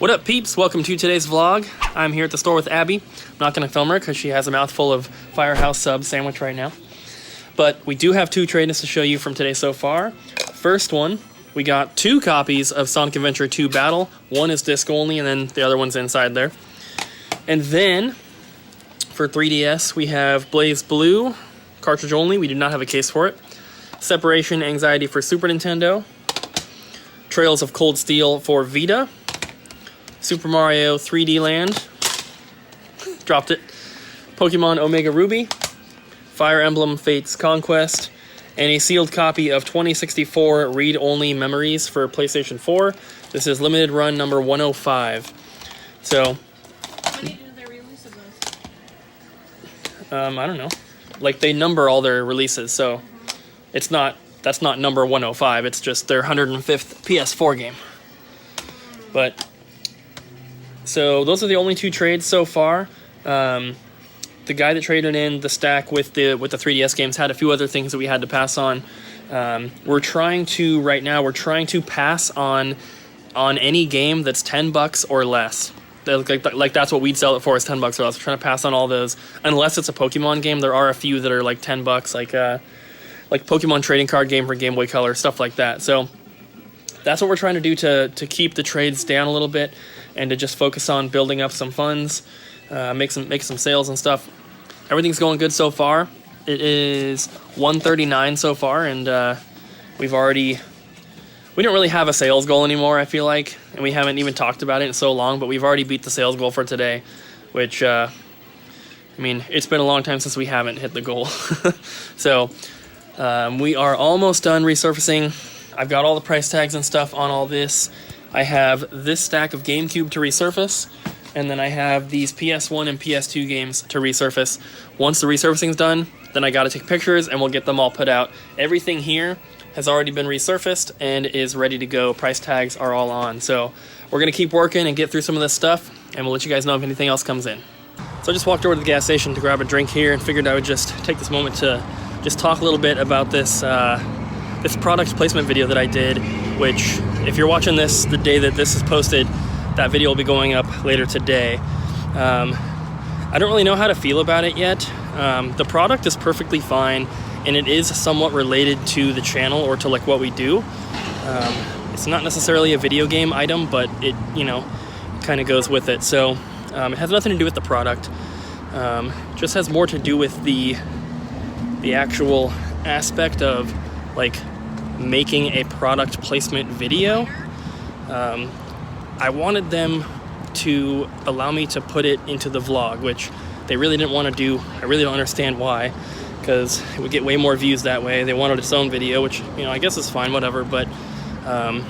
What up, peeps? Welcome to today's vlog. I'm here at the store with Abby. I'm not going to film her because she has a mouthful of Firehouse Sub sandwich right now. But we do have two trade-ins to show you from today so far. First one, we got 2 copies of Sonic Adventure 2 Battle. One is disc only, and then the other one's inside there. And then, for 3DS, we have Blaze Blue, cartridge only. We do not have a case for it. Separation Anxiety for Super Nintendo. Trails of Cold Steel for Vita. Super Mario 3D Land. Dropped it. Pokemon Omega Ruby. Fire Emblem Fates Conquest. And a sealed copy of 2064 read-only memories for PlayStation 4. This is limited run number 105. So, when do they release of those? I don't know. Like, they number all their releases, so it's not, that's not number 105, it's just their 105th PS4 game. But, so those are the only 2 trades so far. The guy that traded in the stack with the 3DS games had a few other things that we had to pass on. We're trying to pass on any game that's $10 or less. Like that's what we'd sell it for, is $10 or less. We're trying to pass on all those, unless it's a Pokemon game. There are a few that are like $10, like Pokemon trading card game for Game Boy Color, stuff like that. So that's what we're trying to do to keep the trades down a little bit, and to just focus on building up some funds, make some sales and stuff. Everything's going good so far. It is 139 so far, and we don't really have a sales goal anymore, I feel like, and we haven't even talked about it in so long, but we've already beat the sales goal for today, which, I mean, it's been a long time since we haven't hit the goal. So, we are almost done resurfacing. I've got all the price tags and stuff on all this. I have this stack of GameCube to resurface, and then I have these PS1 and PS2 games to resurface. Once the resurfacing's done, then I gotta take pictures and we'll get them all put out. Everything here has already been resurfaced and is ready to go. Price tags are all on. So we're gonna keep working and get through some of this stuff, and we'll let you guys know if anything else comes in. So I just walked over to the gas station to grab a drink here and figured I would just take this moment to just talk a little bit about this this product placement video that I did, which, if you're watching this the day that this is posted, that video will be going up later today. I don't really know how to feel about it yet. The product is perfectly fine, and it is somewhat related to the channel, or to like what we do. It's not necessarily a video game item, but it, you know, kind of goes with it. So it has nothing to do with the product. Just has more to do with the actual aspect of like making a product placement video. I wanted them to allow me to put it into the vlog, which they really didn't want to do. I really don't understand why, because it would get way more views that way. They wanted its own video, which, you know, I guess is fine, whatever, but I'm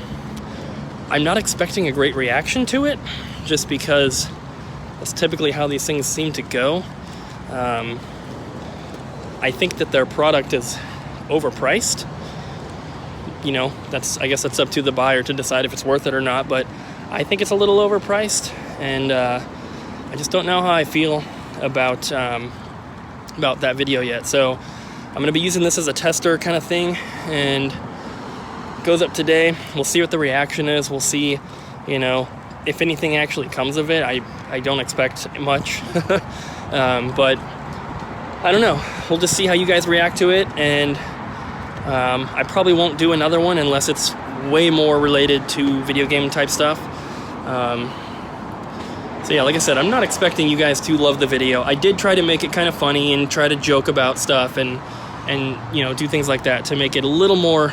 not expecting a great reaction to it, just because that's typically how these things seem to go. I think that their product is overpriced. You know, I guess that's up to the buyer to decide if it's worth it or not, but I think it's a little overpriced, and I just don't know how I feel about that video yet. So I'm going to be using this as a tester kind of thing, and it goes up today. We'll see what the reaction is. We'll see, you know, if anything actually comes of it. I don't expect much, but I don't know. We'll just see how you guys react to it, and I probably won't do another one unless it's way more related to video game type stuff. So yeah, like I said, I'm not expecting you guys to love the video. I did try to make it kind of funny and try to joke about stuff and you know, do things like that to make it a little more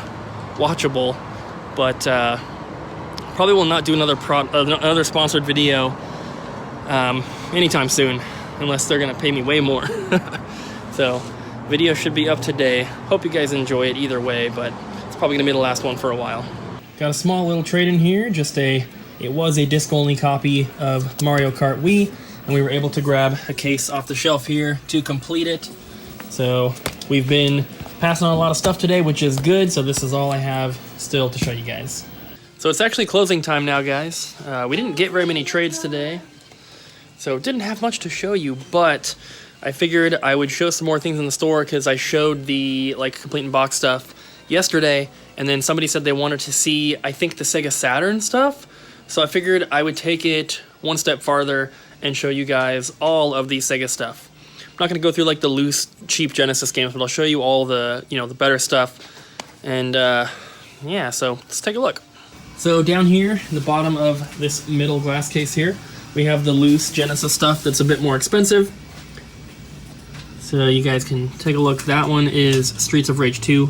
watchable, but probably will not do another sponsored video anytime soon, unless they're gonna pay me way more. So video should be up today. Hope you guys enjoy it either way, but it's probably gonna be the last one for a while. Got a small little trade in here. It was a disc-only copy of Mario Kart Wii, and we were able to grab a case off the shelf here to complete it. So we've been passing on a lot of stuff today, which is good. So this is all I have still to show you guys. So it's actually closing time now, guys. We didn't get very many trades today, so didn't have much to show you, but I figured I would show some more things in the store, because I showed the complete in box stuff yesterday, and then somebody said they wanted to see, I think, the Sega Saturn stuff So I figured I would take it one step farther and show you guys all of the Sega stuff. I'm not going to go through like the loose, cheap Genesis games, but I'll show you all the, the better stuff. And yeah, so let's take a look. So down here, the bottom of this middle glass case here, we have the loose Genesis stuff that's a bit more expensive. So you guys can take a look. That one is Streets of Rage 2.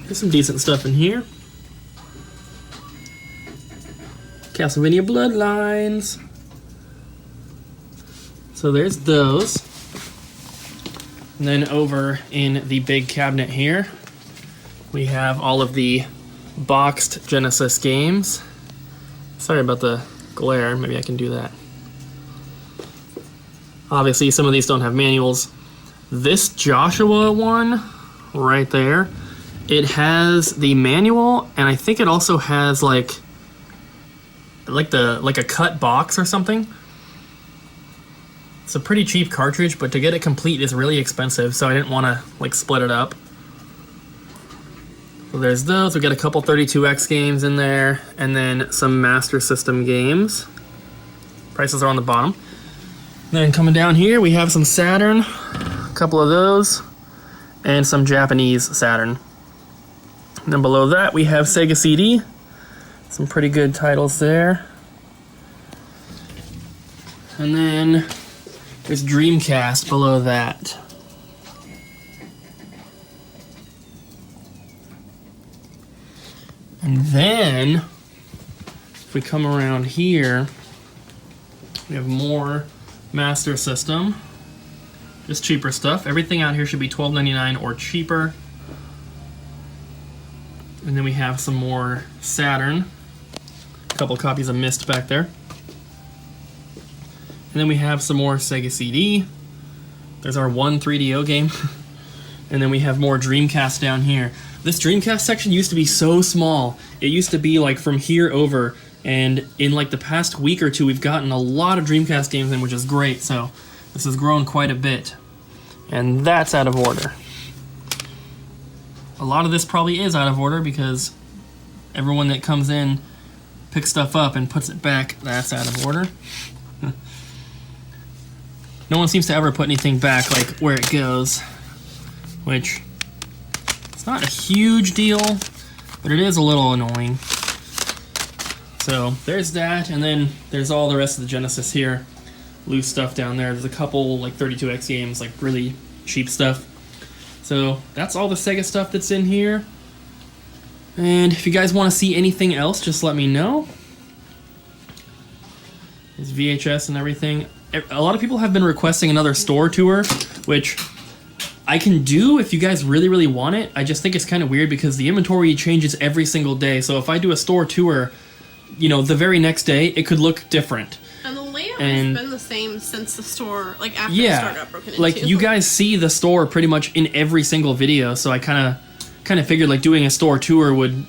There's some decent stuff in here. Castlevania Bloodlines. So there's those. And then over in the big cabinet here, we have all of the boxed Genesis games. Sorry about the glare, maybe I can do that. Obviously, some of these don't have manuals. This Joshua one, right there, it has the manual, and I think it also has like a cut box or something. It's a pretty cheap cartridge, but to get it complete is really expensive, so I didn't want to like split it up. So there's those. We got a couple 32X games in there, and then some Master System games. Prices are on the bottom. Then coming down here, we have some Saturn, a couple of those, and some Japanese Saturn. And then below that, we have Sega CD. Some pretty good titles there. And then there's Dreamcast below that. And then, if we come around here, we have more Master System. Just cheaper stuff. Everything out here should be $12.99 or cheaper. And then we have some more Saturn. A couple copies of Myst back there. And then we have some more Sega CD. There's our one 3DO game. And then we have more Dreamcast down here. This Dreamcast section used to be so small. It used to be like from here over, and in like the past week or two, we've gotten a lot of Dreamcast games in, which is great. So this has grown quite a bit. And that's out of order. A lot of this probably is out of order because everyone that comes in picks stuff up and puts it back. That's out of order. No one seems to ever put anything back like where it goes, which it's not a huge deal, but it is a little annoying. So there's that, and then there's all the rest of the Genesis here. Loose stuff down there. There's a couple like 32X games, like really cheap stuff. So that's all the Sega stuff that's in here. And if you guys want to see anything else, just let me know. There's VHS and everything. A lot of people have been requesting another store tour, which I can do if you guys really, really want it. I just think it's kind of weird because the inventory changes every single day. So if I do a store tour, the very next day, it could look different. And the layout has been the same since the store, like after the store got broken into. Like you guys see the store pretty much in every single video. So I kind of figured like doing a store tour would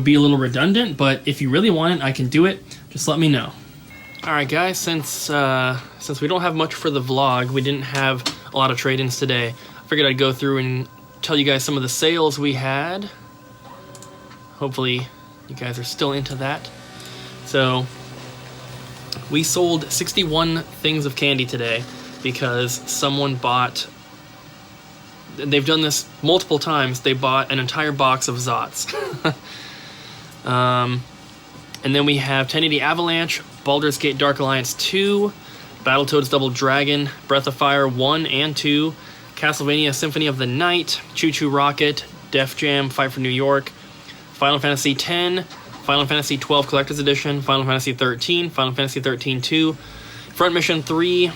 be a little redundant. But if you really want it, I can do it. Just let me know. All right, guys. Since we don't have much for the vlog, we didn't have a lot of trade-ins today. I figured I'd go through and tell you guys some of the sales we had. Hopefully you guys are still into that. So we sold 61 things of candy today because someone bought, they've done this multiple times, they bought an entire box of Zots. And then we have 1080 Avalanche, Baldur's Gate Dark Alliance 2, Battletoads Double Dragon, Breath of Fire 1 and 2, Castlevania Symphony of the Night, Choo Choo Rocket, Def Jam Fight for New York, Final Fantasy X, Final Fantasy XII Collector's Edition, Final Fantasy XIII, Final Fantasy XIII 2, Front Mission 3,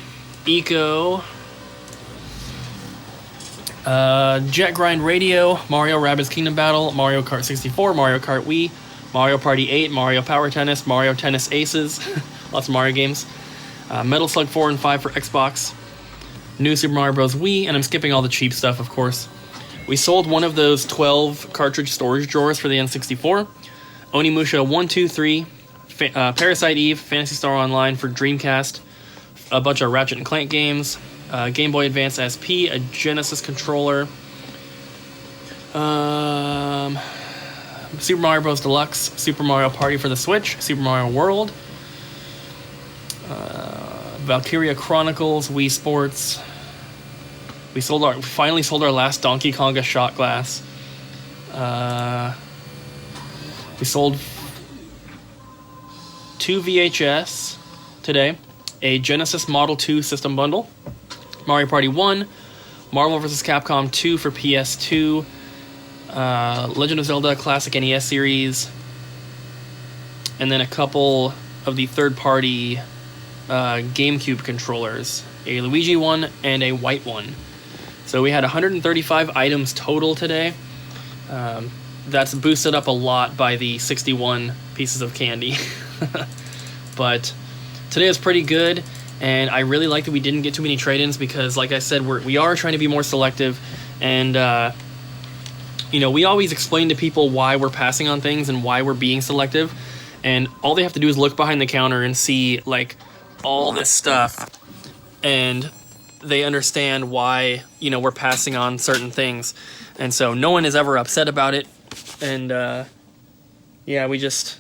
Eco, Jet Grind Radio, Mario Rabbids Kingdom Battle, Mario Kart 64, Mario Kart Wii, Mario Party 8, Mario Power Tennis, Mario Tennis Aces, lots of Mario games, Metal Slug 4 and 5 for Xbox, New Super Mario Bros. Wii, and I'm skipping all the cheap stuff, of course. We sold one of those 12 cartridge storage drawers for the N64, Onimusha 1, 2, 3, Parasite Eve, Phantasy Star Online for Dreamcast, a bunch of Ratchet & Clank games, Game Boy Advance SP, a Genesis controller, Super Mario Bros. Deluxe, Super Mario Party for the Switch, Super Mario World, Valkyria Chronicles, Wii Sports. We finally sold our last Donkey Konga shot glass. We sold 2 VHS today, a Genesis Model 2 system bundle, Mario Party 1, Marvel vs. Capcom 2 for PS2, Legend of Zelda Classic NES series, and then a couple of the third-party GameCube controllers, a Luigi one and a white one. So we had 135 items total today. That's boosted up a lot by the 61 pieces of candy. But today is pretty good, and I really like that we didn't get too many trade-ins because, like I said, we are trying to be more selective, and we always explain to people why we're passing on things and why we're being selective, and all they have to do is look behind the counter and see like all this stuff, and they understand why we're passing on certain things, and so no one is ever upset about it, and we just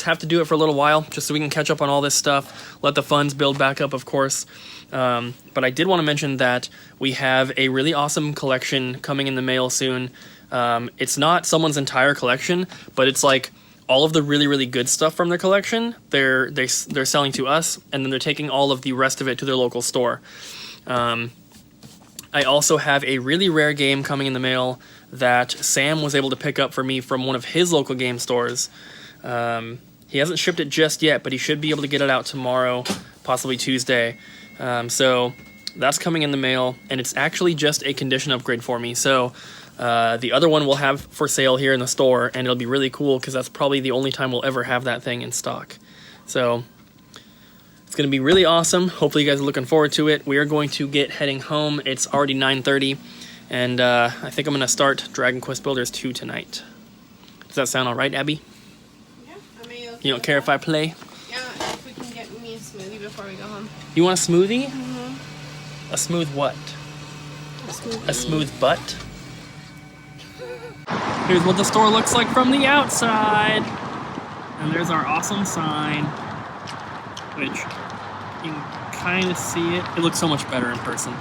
have to do it for a little while just so we can catch up on all this stuff, let the funds build back up, of course. But I did want to mention that we have a really awesome collection coming in the mail soon. It's not someone's entire collection, but it's like all of the really, really good stuff from their collection. They're selling to us, and then they're taking all of the rest of it to their local store. I also have a really rare game coming in the mail that Sam was able to pick up for me from one of his local game stores. He hasn't shipped it just yet, but he should be able to get it out tomorrow, possibly Tuesday. So that's coming in the mail, and it's actually just a condition upgrade for me. So the other one we'll have for sale here in the store, and it'll be really cool because that's probably the only time we'll ever have that thing in stock. So it's going to be really awesome. Hopefully you guys are looking forward to it. We are going to get heading home. It's already 9:30, and I think I'm going to start Dragon Quest Builders 2 tonight. Does that sound all right, Abby? Yeah, I mean, okay. You don't care if I play? Yeah, if we can get me a smoothie before we go home. You want a smoothie? Mm-hmm. A smooth what? A smooth butt? Here's what the store looks like from the outside. And there's our awesome sign, which you can kind of see it. It looks so much better in person.